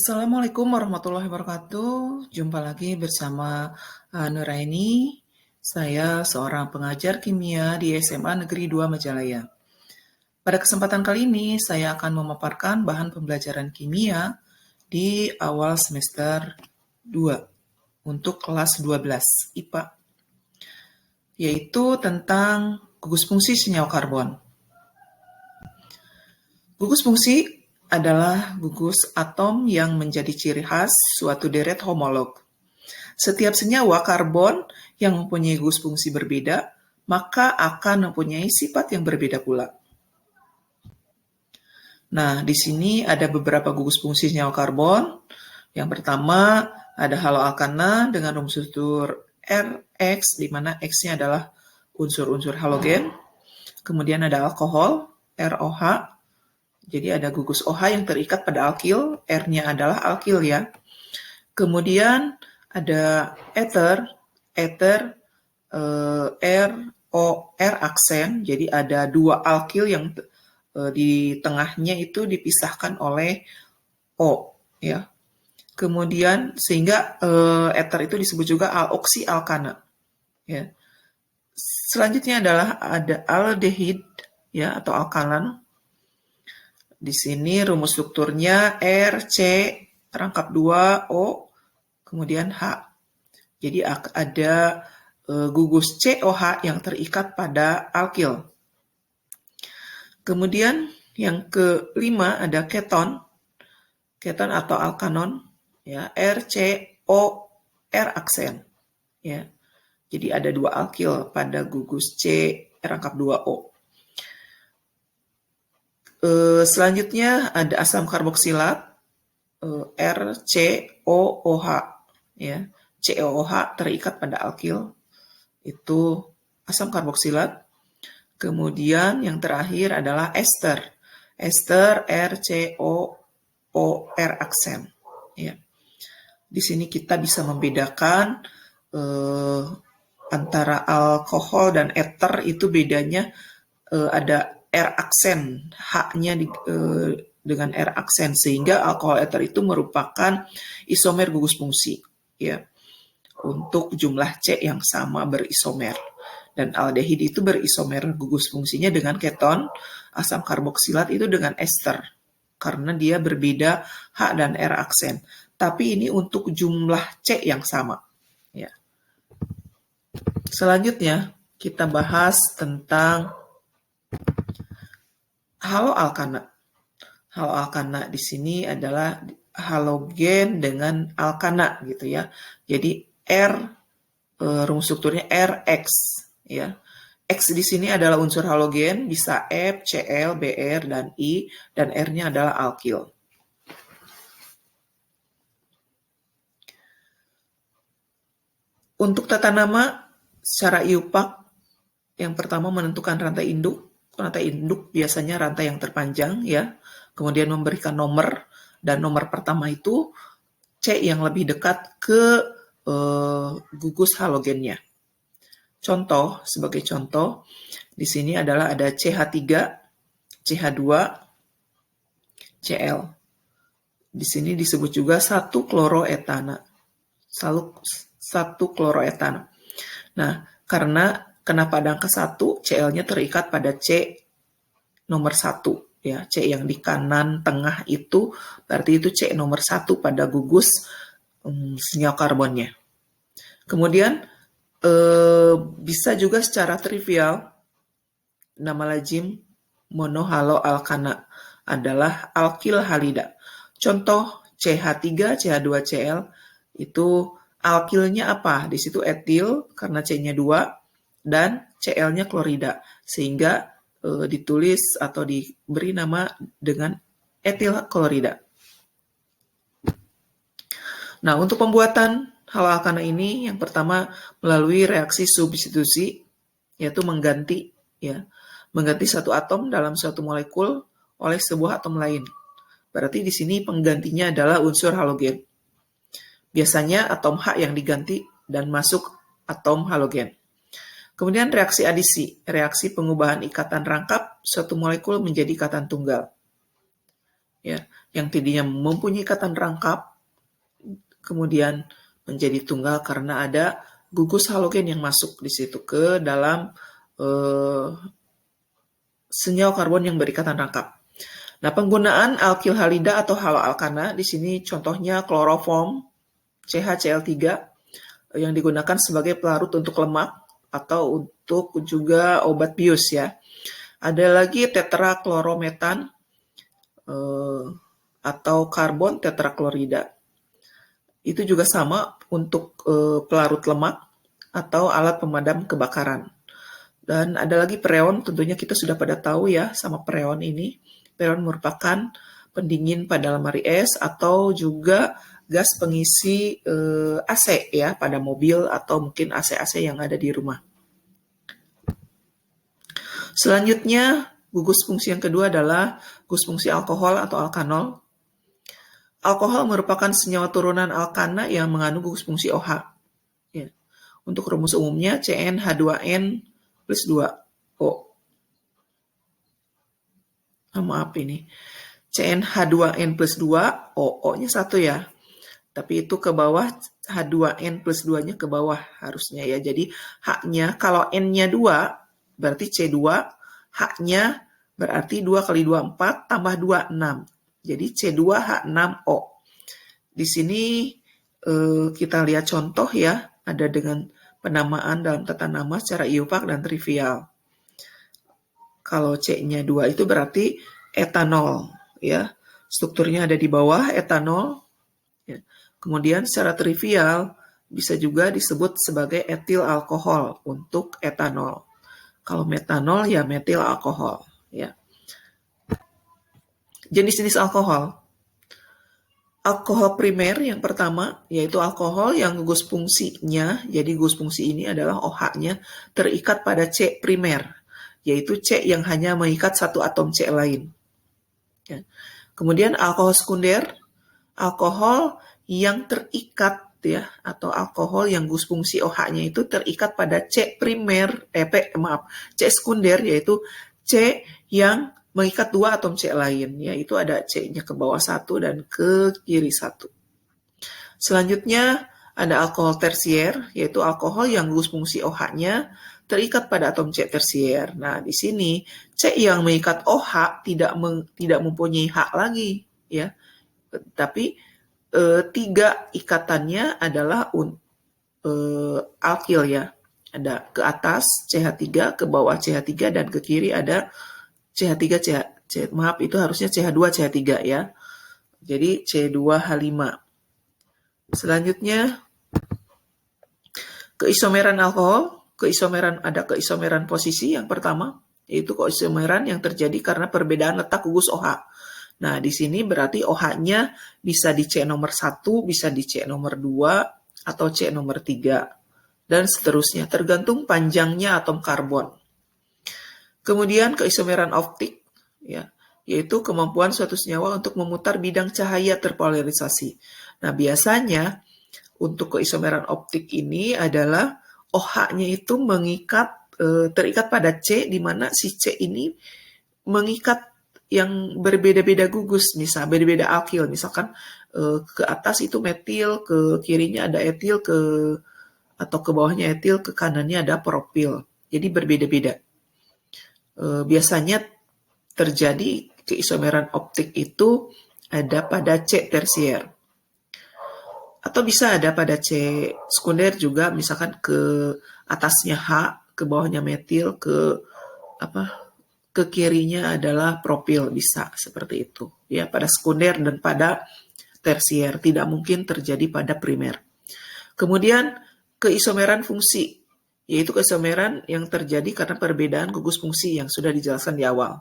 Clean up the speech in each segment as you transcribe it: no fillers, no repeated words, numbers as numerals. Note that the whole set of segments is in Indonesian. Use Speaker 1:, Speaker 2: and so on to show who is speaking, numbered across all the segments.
Speaker 1: Assalamualaikum warahmatullahi wabarakatuh. Jumpa lagi bersama Nuraini. Saya seorang pengajar kimia di SMA Negeri 2 Majalaya. Pada kesempatan kali ini, saya akan memaparkan bahan pembelajaran kimia di awal semester 2 untuk kelas 12 IPA, yaitu tentang gugus fungsi senyawa karbon. Gugus fungsi adalah gugus atom yang menjadi ciri khas suatu deret homolog. Setiap senyawa karbon yang mempunyai gugus fungsi berbeda, maka akan mempunyai sifat yang berbeda pula. Nah, di sini ada beberapa gugus fungsi senyawa karbon. Yang pertama, ada haloalkana dengan rumus struktur Rx, di mana X-nya adalah unsur-unsur halogen. Kemudian ada alkohol, ROH. Jadi ada gugus OH yang terikat pada alkil, R-nya adalah alkil ya. Kemudian ada ether R aksen, jadi ada dua alkil yang di tengahnya itu dipisahkan oleh O ya. Kemudian sehingga ether itu disebut juga oksialkana ya. Selanjutnya adalah ada aldehid ya atau alkalan. Di sini rumus strukturnya R, C, rangkap 2, O, kemudian H. Jadi ada gugus COH yang terikat pada alkil. Kemudian yang kelima ada keton atau alkanon, ya, RCO-R aksen. Ya. Jadi ada dua alkil pada gugus C, rangkap 2O. Selanjutnya ada asam karboksilat RCOOH ya. COOH terikat pada alkil, itu asam karboksilat. Kemudian yang terakhir adalah ester RCOOR aksen ya. Di sini kita bisa membedakan antara alkohol dan ether, itu bedanya ada R aksen, H-nya dengan R aksen, sehingga alkohol ether itu merupakan isomer gugus fungsi ya, untuk jumlah C yang sama berisomer. Dan aldehid itu berisomer gugus fungsinya dengan keton, asam karboksilat itu dengan ester, karena dia berbeda H dan R aksen. Tapi ini untuk jumlah C yang sama ya. Selanjutnya kita bahas tentang haloalkana. Haloalkana di sini adalah halogen dengan alkana gitu ya. Jadi rumus strukturnya Rx ya. X di sini adalah unsur halogen, bisa F, Cl, Br dan I, dan R-nya adalah alkil. Untuk tata nama secara IUPAC, yang pertama menentukan rantai induk. Rantai induk biasanya rantai yang terpanjang ya, kemudian memberikan nomor, dan nomor pertama itu C yang lebih dekat ke gugus halogennya. Contoh, sebagai contoh, di sini adalah ada CH3, CH2, Cl. Di sini disebut juga 1-kloroetana. 1-kloroetana. Nah, karena kenapa ada angka 1, Cl-nya terikat pada C nomor 1 ya. C yang di kanan tengah itu berarti itu C nomor 1 pada gugus senyawa karbonnya. Kemudian bisa juga secara trivial, nama lazim monohaloalkana adalah alkil halida. Contoh CH3, CH2Cl itu alkilnya apa? Di situ etil karena C-nya 2 dan Cl-nya klorida, sehingga ditulis atau diberi nama dengan etil klorida. Nah, untuk pembuatan haloalkana ini yang pertama melalui reaksi substitusi, yaitu mengganti satu atom dalam suatu molekul oleh sebuah atom lain. Berarti di sini penggantinya adalah unsur halogen. Biasanya atom H yang diganti dan masuk atom halogen. Kemudian reaksi adisi, reaksi pengubahan ikatan rangkap suatu molekul menjadi ikatan tunggal. Ya, yang tadinya mempunyai ikatan rangkap kemudian menjadi tunggal karena ada gugus halogen yang masuk di situ ke dalam senyawa karbon yang berikatan rangkap. Nah, penggunaan alkil halida atau haloalkana di sini contohnya kloroform CHCl3 yang digunakan sebagai pelarut untuk lemak atau untuk juga obat bius ya. Ada lagi tetraklorometan atau karbon tetraklorida. Itu juga sama untuk pelarut lemak atau alat pemadam kebakaran. Dan ada lagi freon, tentunya kita sudah pada tahu ya sama freon ini. Freon merupakan pendingin pada lemari es atau juga gas pengisi AC ya pada mobil atau mungkin AC-AC yang ada di rumah. Selanjutnya, gugus fungsi yang kedua adalah gugus fungsi alkohol atau alkanol. Alkohol merupakan senyawa turunan alkana yang mengandung gugus fungsi OH. Ya. Untuk rumus umumnya CnH2n plus 2O. Maaf ini. CnH2n plus 2, O-nya 1 ya. Tapi itu ke bawah, H2n plus 2-nya ke bawah harusnya ya. Jadi H-nya, kalau N-nya 2, berarti C2, H-nya berarti 2 kali 2, 4, tambah 2, 6. Jadi C2H6O. Di sini kita lihat contoh ya, ada dengan penamaan dalam tata nama secara iupak dan trivial. Kalau C-nya 2 itu berarti etanol ya. Strukturnya ada di bawah etanol. Ya. Kemudian secara trivial bisa juga disebut sebagai etil alkohol untuk etanol. Kalau metanol ya metil alkohol ya. Jenis-jenis alkohol. Alkohol primer yang pertama yaitu alkohol yang gugus fungsinya, jadi gugus fungsi ini adalah OH-nya terikat pada C primer, yaitu C yang hanya mengikat satu atom C lain. Ya. Kemudian alkohol sekunder, alkohol yang terikat ya, atau alkohol yang gugus fungsi OH-nya itu terikat pada C primer, C sekunder yaitu C yang mengikat dua atom C lain, yaitu ada C-nya ke bawah 1 dan ke kiri 1. Selanjutnya ada alkohol tersier, yaitu alkohol yang gugus fungsi OH-nya terikat pada atom C tersier. Nah, di sini C yang mengikat OH tidak mempunyai H lagi, ya. Tapi 3 ikatannya adalah alkil ya. Ada ke atas CH3, ke bawah CH3 dan ke kiri ada CH3 maaf itu harusnya CH2 CH3 ya. Jadi C2H5. Selanjutnya keisomeran alkohol, ada keisomeran posisi yang pertama yaitu keisomeran yang terjadi karena perbedaan letak gugus OH. Nah, di sini berarti OH-nya bisa di C nomor 1, bisa di C nomor 2 atau C nomor 3 dan seterusnya tergantung panjangnya atom karbon. Kemudian keisomeran optik, ya, yaitu kemampuan suatu senyawa untuk memutar bidang cahaya terpolarisasi. Nah, biasanya untuk keisomeran optik ini adalah OH-nya itu terikat pada C, di mana si C ini mengikat yang berbeda-beda gugus, misalnya berbeda alkil, misalkan ke atas itu metil, ke kirinya ada etil, atau ke bawahnya etil, ke kanannya ada propil. Jadi berbeda-beda. Biasanya terjadi keisomeran optik itu ada pada C tersier. Atau bisa ada pada C sekunder juga, misalkan ke atasnya H, ke bawahnya metil, ke kirinya adalah propil, bisa seperti itu. Ya, pada sekunder dan pada tersier, tidak mungkin terjadi pada primer. Kemudian keisomeran fungsi, yaitu keisomeran yang terjadi karena perbedaan gugus fungsi yang sudah dijelaskan di awal.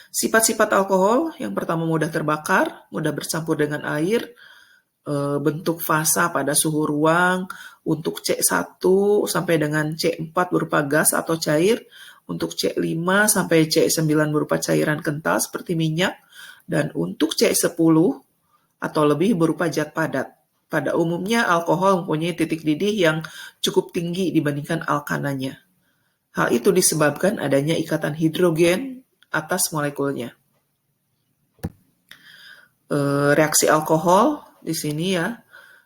Speaker 1: Sifat-sifat alkohol, yang pertama mudah terbakar, mudah bercampur dengan air, bentuk fasa pada suhu ruang, untuk C1 sampai dengan C4 berupa gas atau cair, untuk C5 sampai C9 berupa cairan kental seperti minyak, dan untuk C10 atau lebih berupa zat padat. Pada umumnya, alkohol mempunyai titik didih yang cukup tinggi dibandingkan alkananya. Hal itu disebabkan adanya ikatan hidrogen atas molekulnya. reaksi alkohol di sini ya,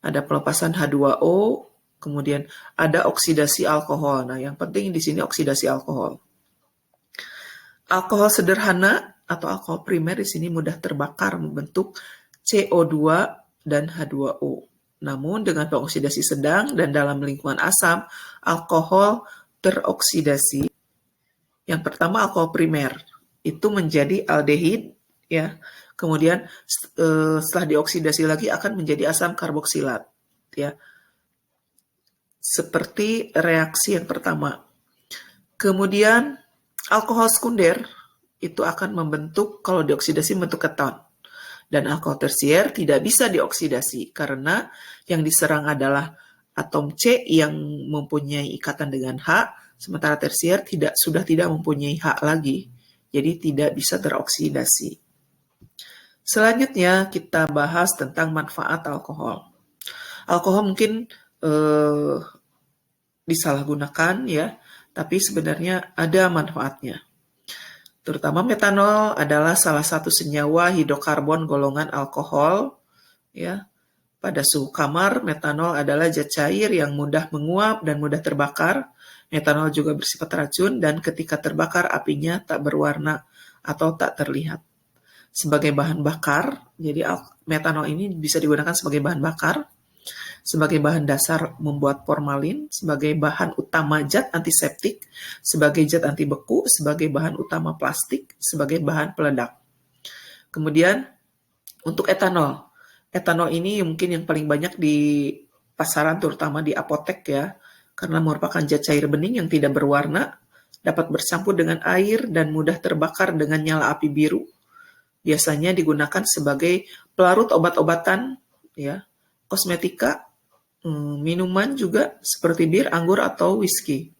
Speaker 1: ada pelepasan H2O, kemudian ada oksidasi alkohol. Nah, yang penting di sini oksidasi alkohol. Alkohol sederhana atau alkohol primer di sini mudah terbakar membentuk CO2 dan H2O. Namun dengan pengoksidasi sedang dan dalam lingkungan asam, alkohol teroksidasi. Yang pertama alkohol primer itu menjadi aldehid ya. Kemudian setelah dioksidasi lagi akan menjadi asam karboksilat ya. Seperti reaksi yang pertama. Kemudian alkohol sekunder itu akan membentuk, kalau dioksidasi membentuk keton. Dan alkohol tersier tidak bisa dioksidasi karena yang diserang adalah atom C yang mempunyai ikatan dengan H, sementara tersier sudah tidak mempunyai H lagi, jadi tidak bisa teroksidasi. Selanjutnya kita bahas tentang manfaat alkohol. Alkohol mungkin disalahgunakan ya, tapi sebenarnya ada manfaatnya. Terutama metanol adalah salah satu senyawa hidrokarbon golongan alkohol ya. Pada suhu kamar, metanol adalah zat cair yang mudah menguap dan mudah terbakar. Metanol juga bersifat racun dan ketika terbakar apinya tak berwarna atau tak terlihat. Sebagai bahan bakar, jadi metanol ini bisa digunakan sebagai bahan bakar, sebagai bahan dasar membuat formalin, sebagai bahan utama zat antiseptik, sebagai zat anti beku, sebagai bahan utama plastik, sebagai bahan peledak. Kemudian untuk etanol. Etanol ini mungkin yang paling banyak di pasaran, terutama di apotek ya, karena merupakan zat cair bening yang tidak berwarna, dapat bercampur dengan air dan mudah terbakar dengan nyala api biru. Biasanya digunakan sebagai pelarut obat-obatan, ya, kosmetika, minuman juga seperti bir, anggur, atau whisky.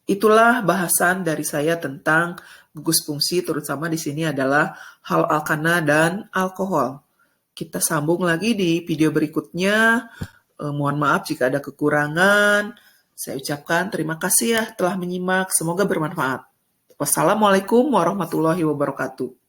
Speaker 1: Itulah bahasan dari saya tentang gugus fungsi, terutama di sini adalah hal alkana dan alkohol. Kita sambung lagi di video berikutnya. Mohon maaf jika ada kekurangan. Saya ucapkan terima kasih ya telah menyimak. Semoga bermanfaat. Wassalamualaikum warahmatullahi wabarakatuh.